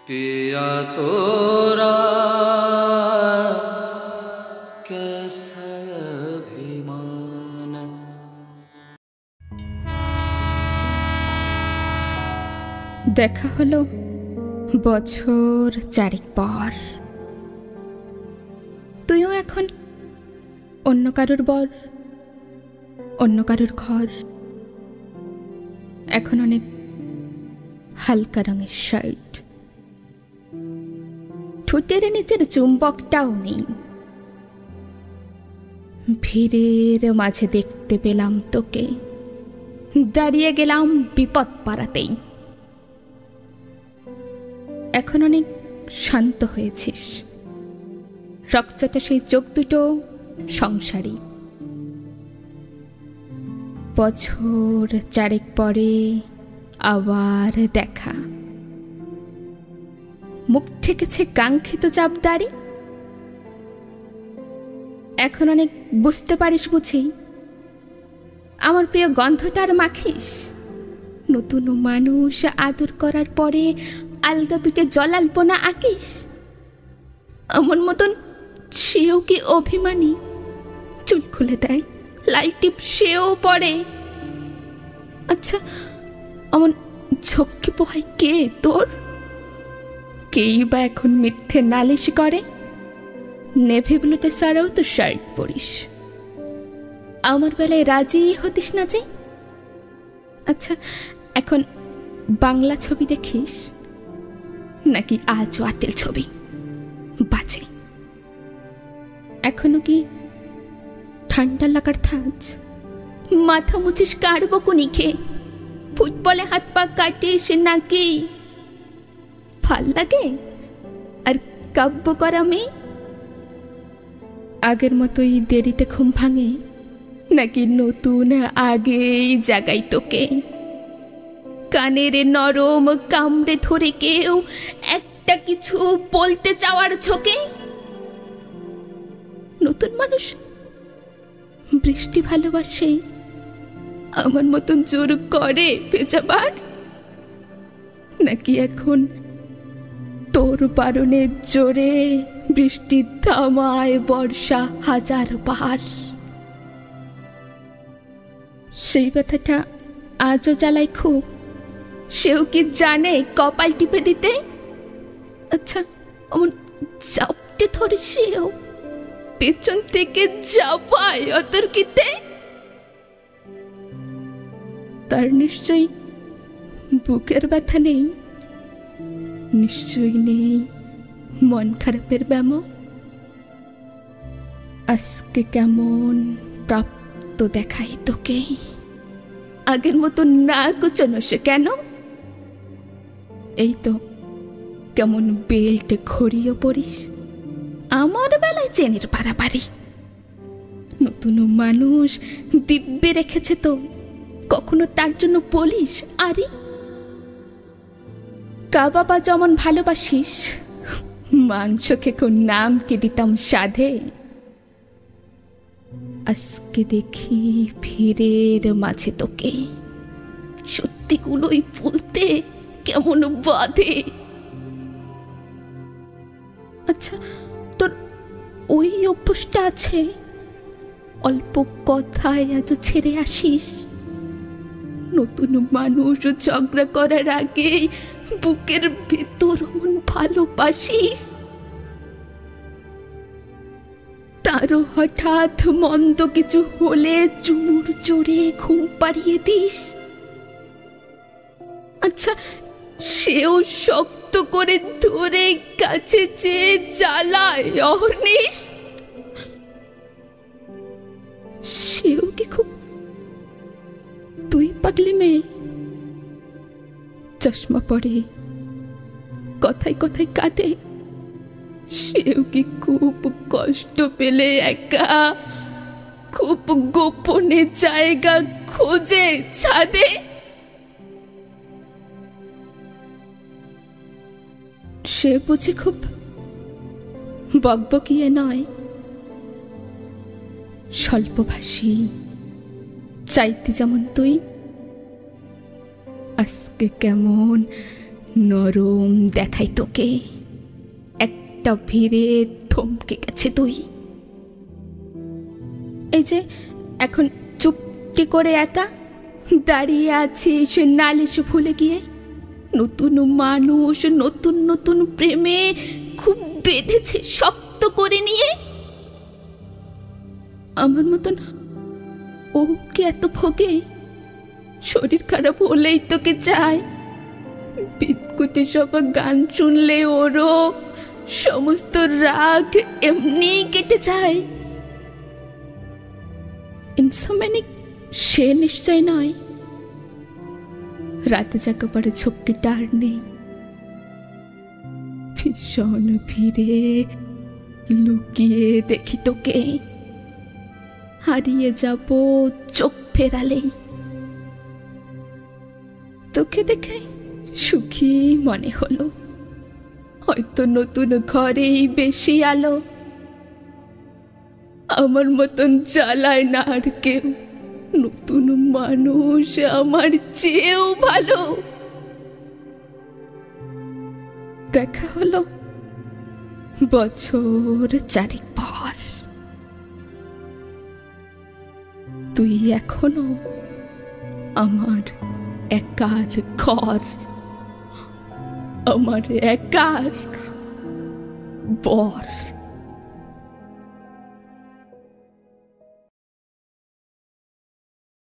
पिया तोरा कैसा अभिमान। দেখা হলো বছর চারেক পর। তুইও এখন অন্য কারুর বর, অন্য কারুর ঘর। এখন অনেক হালকা রঙের শার্ট, ঠোঁটের নিচের চুম্বকটাও নেই। ভিড়ের মাঝে দেখতে পেলাম তোকে, দাঁড়িয়ে গেলাম বিপদ পাড়াতেই। এখন অনেক শান্ত হয়েছিস, রকচটা সেই চোখ দুটো সংসারী। বছর চারেক পরে আবার দেখা, মুখ ঠেকেছে কাঙ্ক্ষিত চাপদারি। এখন অনেক বুঝতে পারিস বুঝি, আমার প্রিয় গন্ধটার মাখিস। নতুন মানুষ আদর করার পরে আলগা পিঠে জলাল্পনা আঁকিস। আমার মতন সেও কি অভিমানী, চুল খুলে দেয়, লাল টিপ সেও পড়ে। আচ্ছা, অমন ঝক্কি পোহাই কে তোর? কেই বা এখন মিথ্যে নালিশ করে? নেভি ব্লুতে সারাও তো শার্ট পরিস, আমার বেলায় রাজি হতিস না যে। আচ্ছা, এখন বাংলা ছবি দেখিস নাকি আজও আতেল ছবি বাজে? এখনো কি ঠান্ডা লাগার থাজ? মাথা মুছিস কার বকুনি খেয়ে? ফুটবলে হাত পা কাটিস নাকি? ভাল লাগে আর কাব্য করা মেয়ে? আগের মতোই দেরিতে ঘুম ভাঙে নাকি নতুন আগেই জাগাই তোকে? কানের নরম কামড়ে ধরে কেউ একটা কিছু বলতে চাওয়ার ঝোঁকে? নতুন মানুষ বৃষ্টি ভালোবাসে, আমার মতন জোর করে ভেজাবার? নাকি এখন তোর বারণের জোরে বৃষ্টি থামায় বর্ষা হাজার বার? সেই ব্যথাটা আজও জ্বালায় খুব, সেও কি জানে কপাল টিপে দিতে? আচ্ছা, অমন চাপটে ধরে সেও পেছন থেকে চাপায় অতর্কিতে? তার নিশ্চয়ই বুকের ব্যথা নেই, নিশ্চয়ই নেই মন খারাপের ব্যামো। আজকে কেমন প্রাপ্ত দেখাই তোকে, আগের মতো না কুচনো সে কেন? এই তো কেমন বেল্ট ঘড়িও পরিস, আমার বেলায় চেনের পারাপারি। নতুন মানুষ দিব্যে রেখেছে তো, কখনো তার জন্য বলিস আরে? কাবাবা যেমন ভালোবাসিস, মাংস খেকো নাম কি দিতাম সাধে। আজকে দেখি ভিড়ের মাঝে তোকে, সত্যিগুলোই বলতে কেমন বাধে। আচ্ছা, তোর ওই অভ্যাসটা আছে, অল্প কথায় আজ ছেড়ে আসিস? নতুন মানুষ ঝগড়া করার আগেই বুকের ভেতর মন ভালোবাসিস? তারও হঠাৎ মন্দ কিছু হলে চুমুর জোরে ঘুম পাড়িয়ে দিস? আচ্ছা, সেও শক্ত করে ধরে কাছে চেয়ে জ্বালায় অহর্নিশ? সেও কি খুব তুই পাগলি মেয়ে? চশমা পরে, কথায় কথায় কাঁদে, সেও কি খুব কষ্ট পেলে একা খুব গোপনে জায়গা খোঁজে ছাদে? সে বুঝি খুব বকবকিয়ে নয়, স্বল্পভাষী, চাইতে যেমন তুই। আজকে কেমন নরম দেখাই তোকে, একটা ভিড়ে থমকে গেছে তুই। এই যে এখন চুপটি করে একা দাঁড়িয়ে আছিস নালিশ ভুলে গিয়ে, নতুন মানুষ নতুন নতুন প্রেমে খুব বেঁধেছে শক্ত করে নিয়ে। আমার মতন ও কি এত ভোগে? শরীর খারাপ হলেই তোকে চায়। বিদকুটে সব গান শুনলে ওরও সমস্ত রাগ এমনি কেটে যায়। ইনসোমেনিক সে নিশ্চয় নয়, রাতে জাগা পরে ঝক্কিটা আর নেই। ভীষণ ভিড়ে লুকিয়ে দেখি তোকে, হারিয়ে যাব চোখ ফেরালেই। তোকে দেখে সুখী মনে হলো, হয়তো নতুন ঘরেই বেশি আলো। আমার মতন জ্বালায় না আর কেউ, নতুন মানুষ আমার চেয়েও ভালো। দেখা হলো বছর 4 পর, তুই এখনো আমার একার ঘর, আমার একার বর।